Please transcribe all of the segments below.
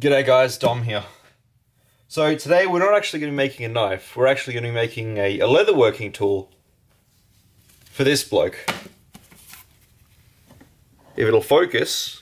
G'day guys, Dom here. So today we're not actually going to be making a knife, we're actually going to be making a leatherworking tool for this bloke. If it'll focus,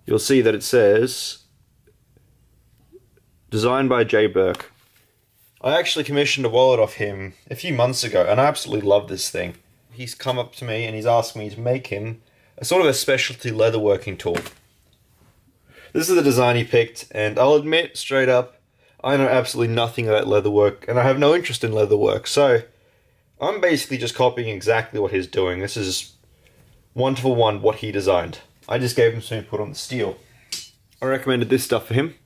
you'll see that it says, designed by J. Burke. I actually commissioned a wallet off him a few months ago and I absolutely love this thing. He's come up to me and he's asked me to make him a sort of a specialty leatherworking tool. This is the design he picked, and I'll admit straight up, I know absolutely nothing about leatherwork, and I have no interest in leatherwork, so I'm basically just copying exactly what he's doing. This is one-to-one what he designed. I just gave him something to put on the steel. I recommended this stuff for him,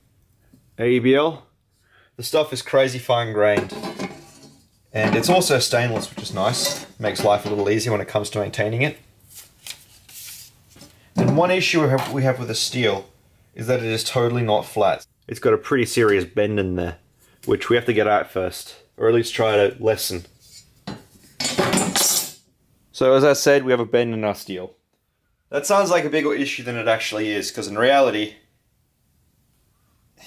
aeb-l. The stuff is crazy fine-grained, and it's also stainless, which is nice. Makes life a little easier when it comes to maintaining it. And one issue we have with the steel is that it is totally not flat. It's got a pretty serious bend in there, which we have to get out first, or at least try to lessen. So as I said, we have a bend in our steel. That sounds like a bigger issue than it actually is, because in reality,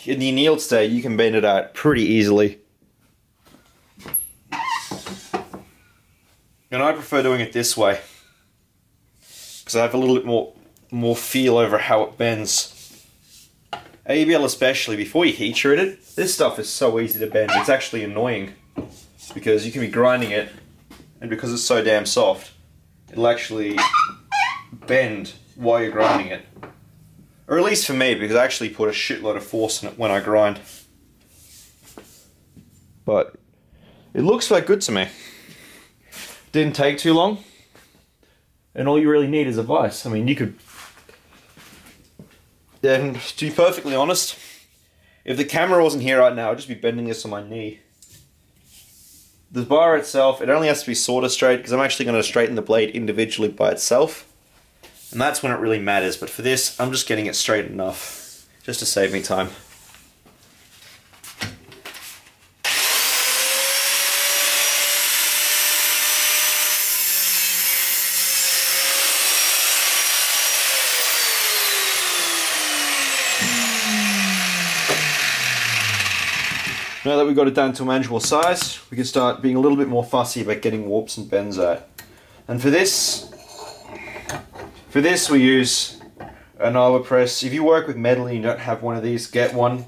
in the annealed state, you can bend it out pretty easily. And I prefer doing it this way, because I have a little bit more feel over how it bends. aeb-l especially, before you heat treat it, this stuff is so easy to bend, it's actually annoying. Because you can be grinding it, and because it's so damn soft, it'll actually bend while you're grinding it. Or at least for me, because I actually put a shitload of force in it when I grind. But it looks like good to me. Didn't take too long. And all you really need is a vise. I mean, you could... And to be perfectly honest, if the camera wasn't here right now, I'd just be bending this on my knee. The bar itself, it only has to be sort of straight, because I'm actually going to straighten the blade individually by itself. And that's when it really matters, but for this, I'm just getting it straight enough, just to save me time. Now that we've got it down to a manageable size, we can start being a little bit more fussy about getting warps and bends out. And for this we use an arbor press. If you work with metal and you don't have one of these, get one.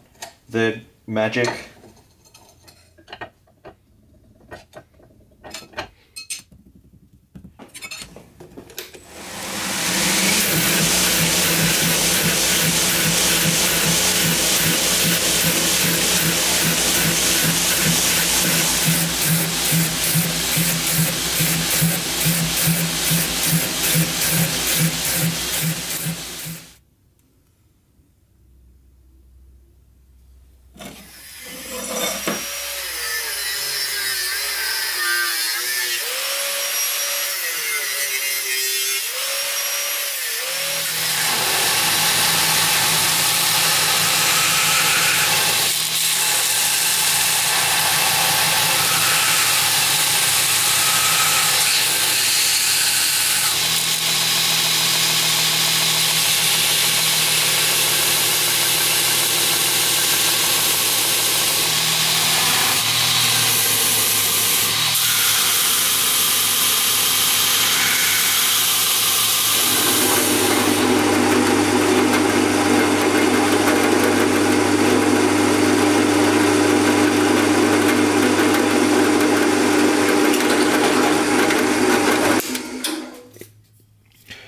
They're magic.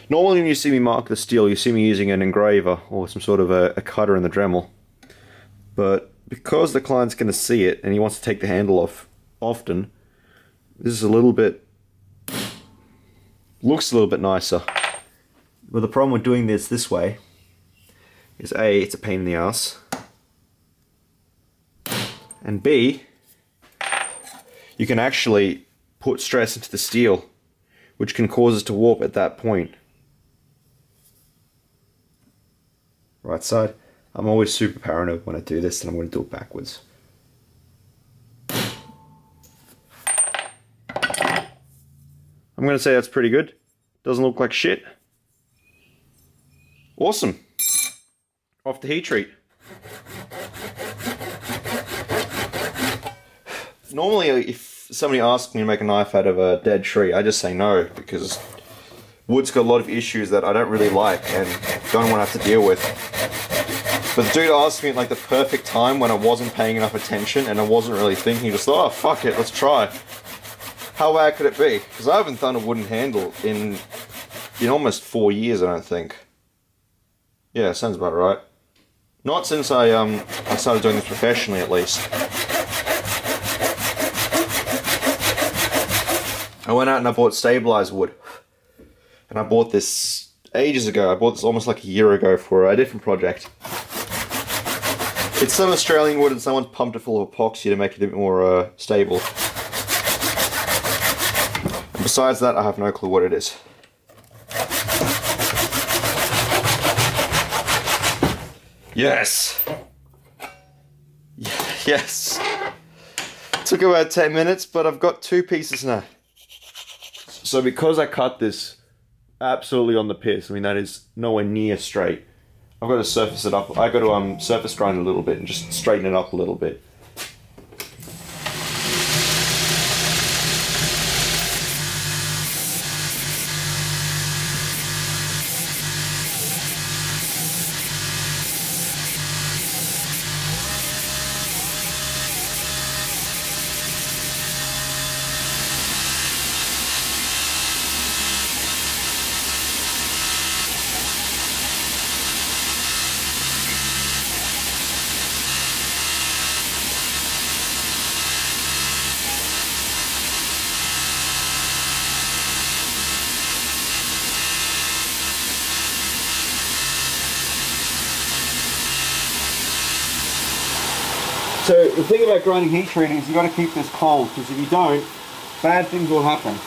Normally when you see me mark the steel, you see me using an engraver or some sort of a cutter in the Dremel. But because the client's going to see it and he wants to take the handle off often, this is a little bit... looks a little bit nicer. But the problem with doing this way is A, it's a pain in the ass, and B, you can actually put stress into the steel, which can cause it to warp at that point. Right side. I'm always super paranoid when I do this, and I'm going to do it backwards. I'm going to say that's pretty good. Doesn't look like shit. Awesome. Off the heat treat. Normally, if somebody asks me to make a knife out of a dead tree, I just say no, because wood's got a lot of issues that I don't really like and don't want to have to deal with. But the dude asked me at like the perfect time when I wasn't paying enough attention and I wasn't really thinking. He just thought, oh fuck it, let's try. How bad could it be? Because I haven't done a wooden handle in almost 4 years, I don't think. Yeah, sounds about right. Not since I started doing this professionally, at least. I went out and I bought stabilized wood. And I bought this ages ago. I bought this almost like a year ago for a different project. It's some Australian wood and someone's pumped it full of epoxy to make it a bit more stable. And besides that, I have no clue what it is. Yes! Yes! Took about 10 minutes, but I've got 2 pieces now. So because I cut this absolutely on the piss, I mean that is nowhere near straight, I've got to surface it up. I've got to surface grind a little bit and just straighten it up a little bit. So the thing about grinding heat treating is you've got to keep this cold, because if you don't, bad things will happen.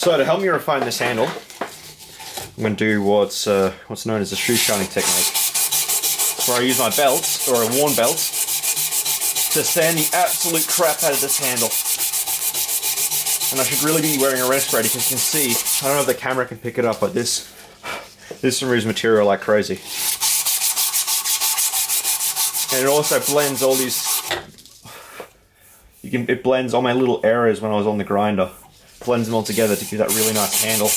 So to help me refine this handle, I'm going to do what's known as a shoe shining technique, where I use my belt, or a worn belt, to sand the absolute crap out of this handle. And I should really be wearing a respirator because you can see, I don't know if the camera can pick it up, but this removes material like crazy. And it also blends all these, it blends all my little errors when I was on the grinder. Blends them all together to give that really nice handle.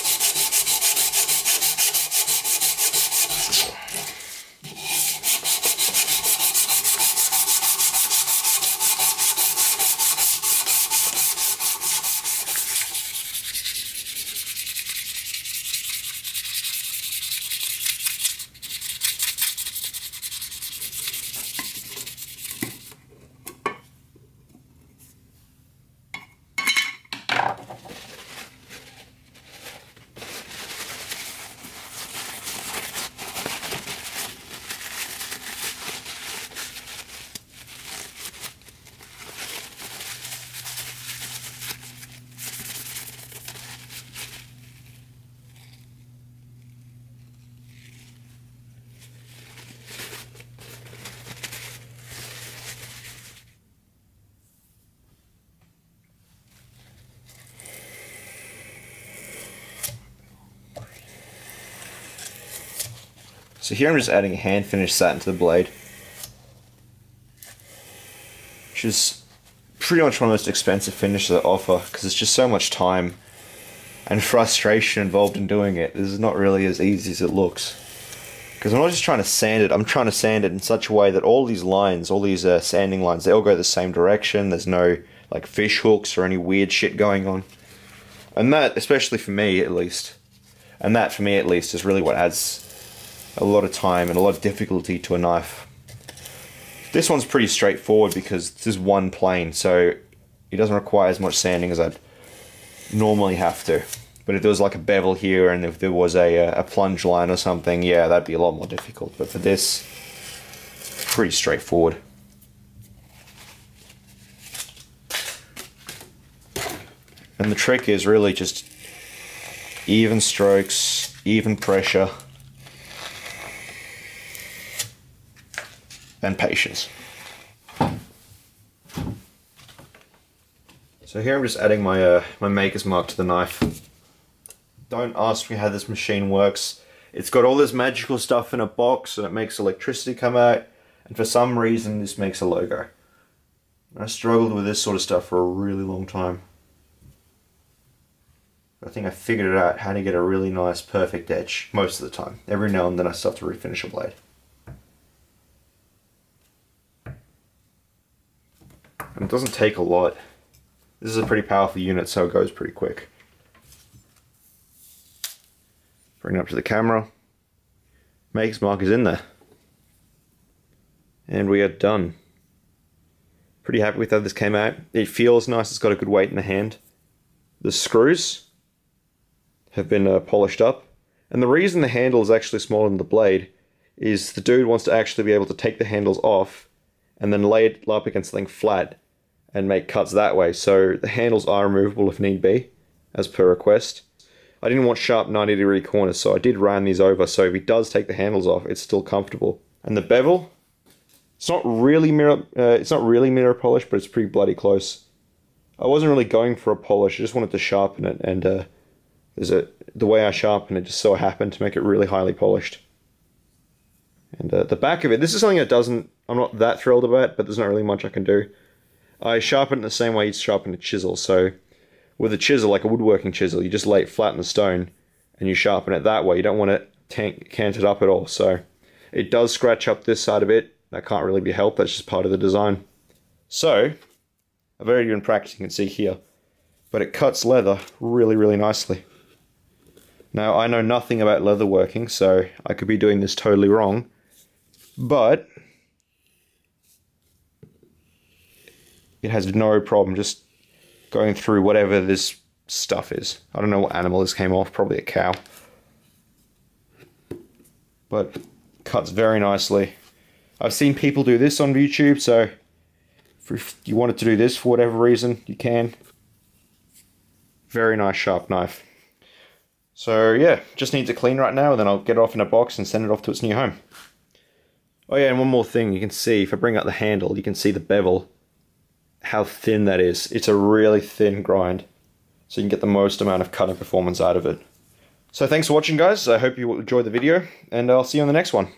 So here I'm just adding a hand finished satin to the blade, which is pretty much one of the most expensive finishes they offer because it's just so much time and frustration involved in doing it. This is not really as easy as it looks. Because I'm not just trying to sand it, I'm trying to sand it in such a way that all these lines, all these sanding lines, they all go the same direction. There's no like fish hooks or any weird shit going on. And that, especially for me at least, and that for me at least is really what adds a lot of time and a lot of difficulty to a knife. This one's pretty straightforward because this is one plane, so it doesn't require as much sanding as I'd normally have to. But if there was like a bevel here and if there was a plunge line or something, yeah, that'd be a lot more difficult. But for this, it's pretty straightforward. And the trick is really just even strokes, even pressure, and patience. So here I'm just adding my my maker's mark to the knife. Don't ask me how this machine works. It's got all this magical stuff in a box and it makes electricity come out, and for some reason this makes a logo. I struggled with this sort of stuff for a really long time. I think I figured it out how to get a really nice perfect edge most of the time. Every now and then I still have to refinish a blade. And it doesn't take a lot. This is a pretty powerful unit, so it goes pretty quick. Bring it up to the camera. Maker's mark is in there. And we are done. Pretty happy with how this came out. It feels nice, it's got a good weight in the hand. The screws have been polished up. And the reason the handle is actually smaller than the blade is the dude wants to actually be able to take the handles off and then lay it up against something flat and make cuts that way. So the handles are removable if need be, as per request. I didn't want sharp 90-degree corners, so I did round these over, so if he does take the handles off, it's still comfortable. And the bevel, it's not really mirror polish, but it's pretty bloody close. I wasn't really going for a polish, I just wanted to sharpen it, and the way I sharpen it just so happened to make it really highly polished. And the back of it, this is something that I'm not that thrilled about, but there's not really much I can do. I sharpen it the same way you'd sharpen a chisel, so with a chisel, like a woodworking chisel, you just lay it flat in the stone and you sharpen it that way. You don't want it canted up at all, so it does scratch up this side a bit. That can't really be helped, that's just part of the design. So, I've already been practicing, you can see here, but it cuts leather really, really nicely. Now, I know nothing about leather working, so I could be doing this totally wrong, but it has no problem just going through whatever this stuff is. I don't know what animal this came off, probably a cow. But cuts very nicely. I've seen people do this on YouTube, so if you wanted to do this for whatever reason, you can. Very nice sharp knife. So yeah, just needs a clean right now, and then I'll get it off in a box and send it off to its new home. Oh yeah, and one more thing, you can see, if I bring out the handle, you can see the bevel, how thin that is. It's a really thin grind. so you can get the most amount of cutting performance out of it. So thanks for watching, guys. I hope you enjoyed the video, and I'll see you on the next one.